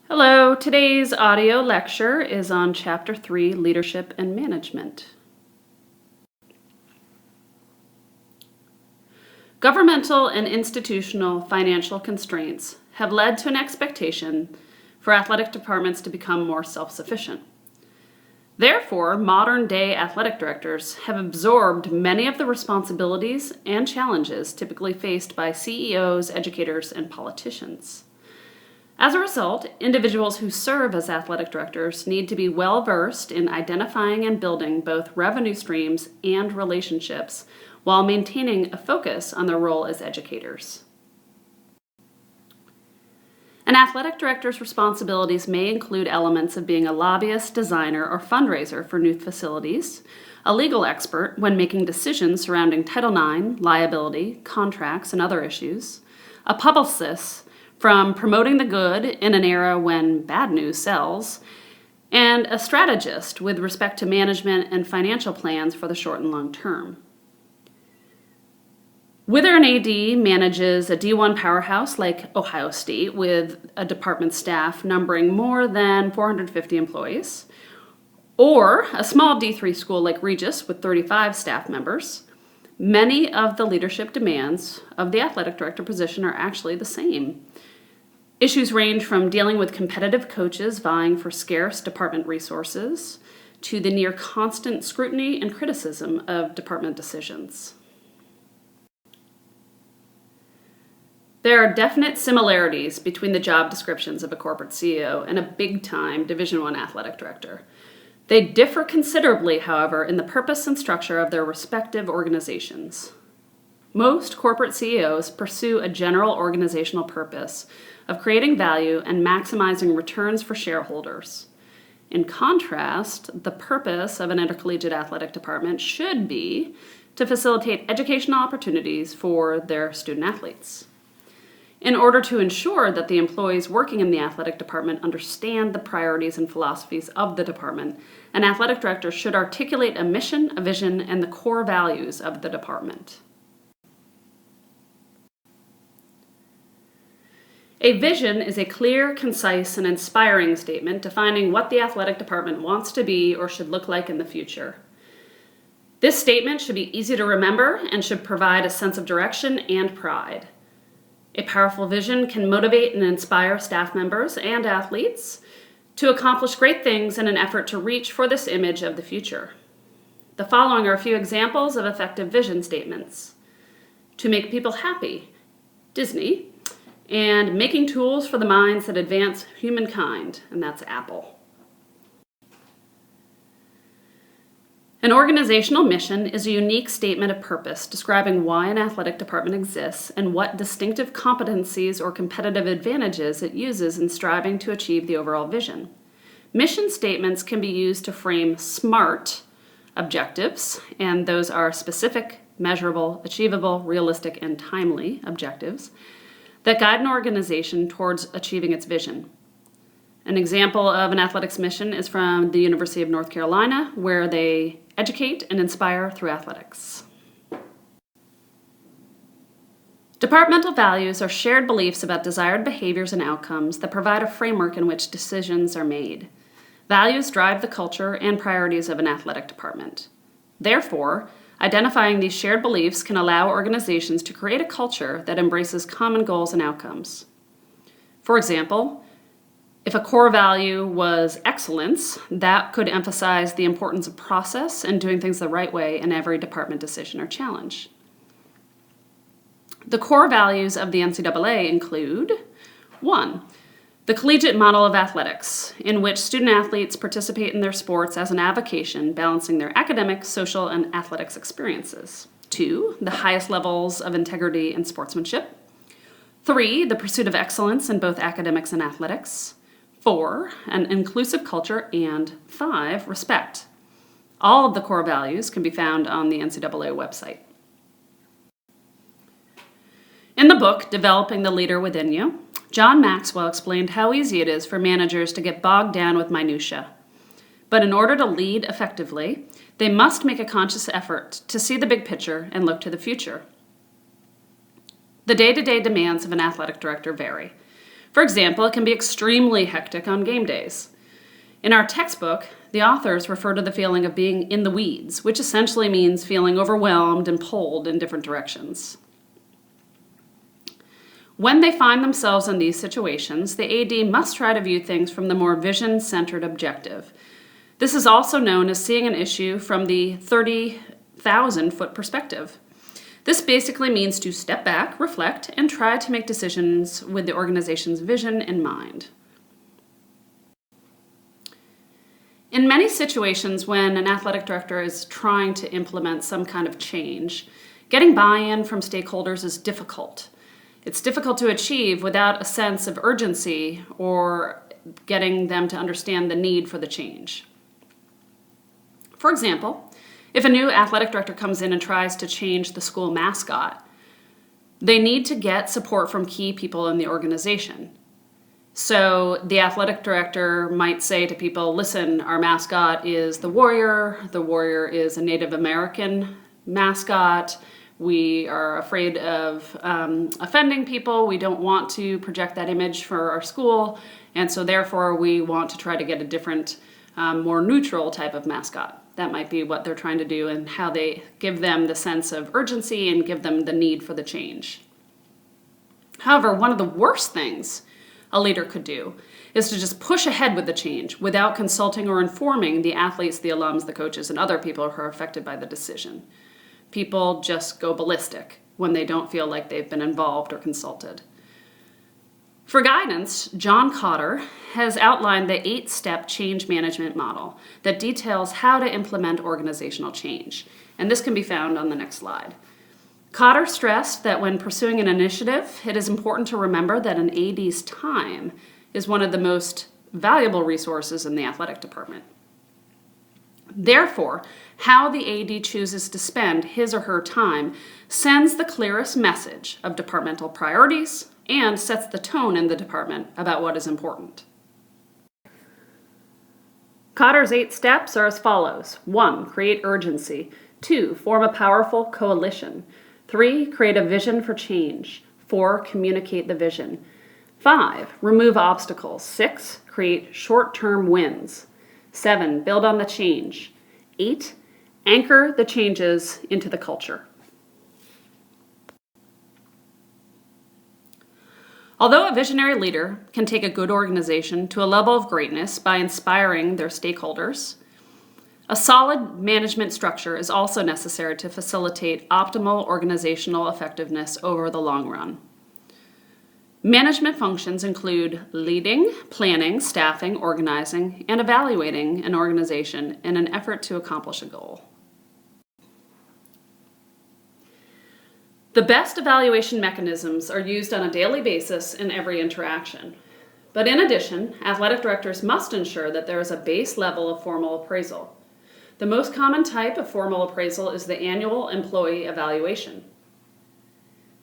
Hello, today's audio lecture is on Chapter 3, Leadership and Management. Governmental and institutional financial constraints have led to an expectation for athletic departments to become more self-sufficient. Therefore, modern-day athletic directors have absorbed many of the responsibilities and challenges typically faced by CEOs, educators, and politicians. As a result, individuals who serve as athletic directors need to be well-versed in identifying and building both revenue streams and relationships while maintaining a focus on their role as educators. An athletic director's responsibilities may include elements of being a lobbyist, designer, or fundraiser for new facilities, a legal expert when making decisions surrounding Title IX, liability, contracts, and other issues, a publicist from promoting the good in an era when bad news sells, and a strategist with respect to management and financial plans for the short and long term. Whether an AD manages a D1 powerhouse like Ohio State with a department staff numbering more than 450 employees, or a small D3 school like Regis with 35 staff members, many of the leadership demands of the athletic director position are actually the same. Issues range from dealing with competitive coaches vying for scarce department resources to the near constant scrutiny and criticism of department decisions. There are definite similarities between the job descriptions of a corporate CEO and a big-time Division I athletic director. They differ considerably, however, in the purpose and structure of their respective organizations. Most corporate CEOs pursue a general organizational purpose of creating value and maximizing returns for shareholders. In contrast, the purpose of an intercollegiate athletic department should be to facilitate educational opportunities for their student athletes. In order to ensure that the employees working in the athletic department understand the priorities and philosophies of the department, an athletic director should articulate a mission, a vision, and the core values of the department. A vision is a clear, concise, and inspiring statement defining what the athletic department wants to be or should look like in the future. This statement should be easy to remember and should provide a sense of direction and pride. A powerful vision can motivate and inspire staff members and athletes to accomplish great things in an effort to reach for this image of the future. The following are a few examples of effective vision statements. To make people happy, Disney, and making tools for the minds that advance humankind, and that's Apple. An organizational mission is a unique statement of purpose describing why an athletic department exists and what distinctive competencies or competitive advantages it uses in striving to achieve the overall vision. Mission statements can be used to frame SMART objectives, and those are specific, measurable, achievable, realistic, and timely objectives that guide an organization towards achieving its vision. An example of an athletics mission is from the University of North Carolina, where they educate and inspire through athletics. Departmental values are shared beliefs about desired behaviors and outcomes that provide a framework in which decisions are made. Values drive the culture and priorities of an athletic department. Therefore, identifying these shared beliefs can allow organizations to create a culture that embraces common goals and outcomes. For example, if a core value was excellence, that could emphasize the importance of process and doing things the right way in every department decision or challenge. The core values of the NCAA include 1. The collegiate model of athletics, in which student athletes participate in their sports as an avocation, balancing their academic, social, and athletics experiences. 2. The highest levels of integrity and sportsmanship. 3. The pursuit of excellence in both academics and athletics. 4. An inclusive culture. And 5. Respect. All of the core values can be found on the NCAA website. In the book, Developing the Leader Within You, John Maxwell explained how easy it is for managers to get bogged down with minutiae. But in order to lead effectively, they must make a conscious effort to see the big picture and look to the future. The day-to-day demands of an athletic director vary. For example, it can be extremely hectic on game days. In our textbook, the authors refer to the feeling of being in the weeds, which essentially means feeling overwhelmed and pulled in different directions. When they find themselves in these situations, the AD must try to view things from the more vision-centered objective. This is also known as seeing an issue from the 30,000-foot perspective. This basically means to step back, reflect, and try to make decisions with the organization's vision in mind. In many situations when an athletic director is trying to implement some kind of change, getting buy-in from stakeholders is difficult. It's difficult to achieve without a sense of urgency or getting them to understand the need for the change. For example, if a new athletic director comes in and tries to change the school mascot, they need to get support from key people in the organization. So the athletic director might say to people, listen, our mascot is the Warrior. The Warrior is a Native American mascot. We are afraid of offending people. We don't want to project that image for our school. And so therefore we want to try to get a different, more neutral type of mascot. That might be what they're trying to do and how they give them the sense of urgency and give them the need for the change. However, one of the worst things a leader could do is to just push ahead with the change without consulting or informing the athletes, the alums, the coaches, and other people who are affected by the decision. People just go ballistic when they don't feel like they've been involved or consulted. For guidance, John Cotter has outlined the 8-step change management model that details how to implement organizational change, and this can be found on the next slide. Cotter stressed that when pursuing an initiative, it is important to remember that an AD's time is one of the most valuable resources in the athletic department. Therefore, how the AD chooses to spend his or her time sends the clearest message of departmental priorities and sets the tone in the department about what is important. Cotter's 8 steps are as follows. 1, create urgency. 2, form a powerful coalition. 3, create a vision for change. 4, communicate the vision. 5, remove obstacles. 6, create short-term wins. 7, build on the change. 8, anchor the changes into the culture. Although a visionary leader can take a good organization to a level of greatness by inspiring their stakeholders, a solid management structure is also necessary to facilitate optimal organizational effectiveness over the long run. Management functions include leading, planning, staffing, organizing, and evaluating an organization in an effort to accomplish a goal. The best evaluation mechanisms are used on a daily basis in every interaction. But in addition, athletic directors must ensure that there is a base level of formal appraisal. The most common type of formal appraisal is the annual employee evaluation.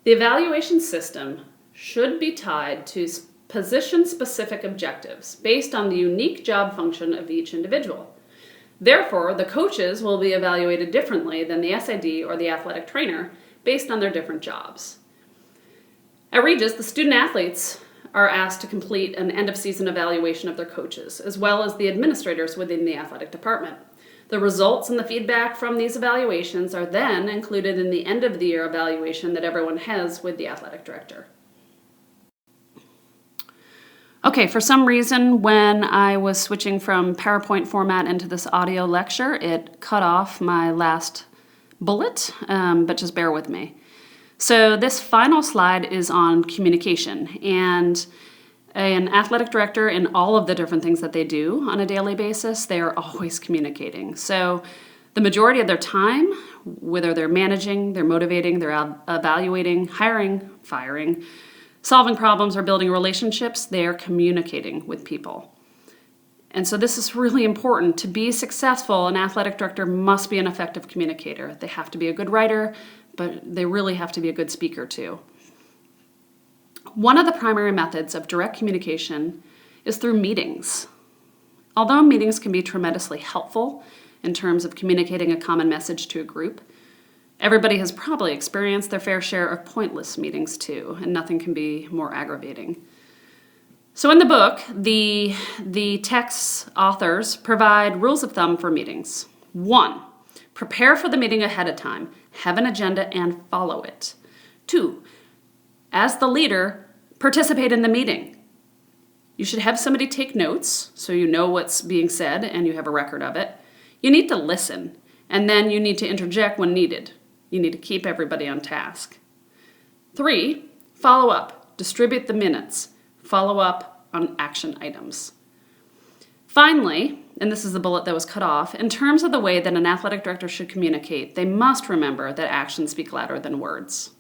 The evaluation system should be tied to position-specific objectives based on the unique job function of each individual. Therefore, the coaches will be evaluated differently than the SID or the athletic trainer based on their different jobs. At Regis, the student athletes are asked to complete an end-of-season evaluation of their coaches, as well as the administrators within the athletic department. The results and the feedback from these evaluations are then included in the end-of-the-year evaluation that everyone has with the athletic director. Okay, for some reason, when I was switching from PowerPoint format into this audio lecture, it cut off my last bullet, but just bear with me. So this final slide is on communication, and an athletic director, in all of the different things that they do on a daily basis, they are always communicating. So the majority of their time, whether they're managing, they're motivating, they're evaluating, hiring, firing, solving problems, or building relationships, they are communicating with people. And so this is really important. To be successful, an athletic director must be an effective communicator. They have to be a good writer, but they really have to be a good speaker too. One of the primary methods of direct communication is through meetings. Although meetings can be tremendously helpful in terms of communicating a common message to a group, everybody has probably experienced their fair share of pointless meetings too, and nothing can be more aggravating. So in the book, the text's authors provide rules of thumb for meetings. 1, prepare for the meeting ahead of time. Have an agenda and follow it. 2, as the leader, participate in the meeting. You should have somebody take notes so you know what's being said and you have a record of it. You need to listen, and then you need to interject when needed. You need to keep everybody on task. 3, follow up. Distribute the minutes. Follow up on action items. Finally, and this is the bullet that was cut off, in terms of the way that an athletic director should communicate, they must remember that actions speak louder than words.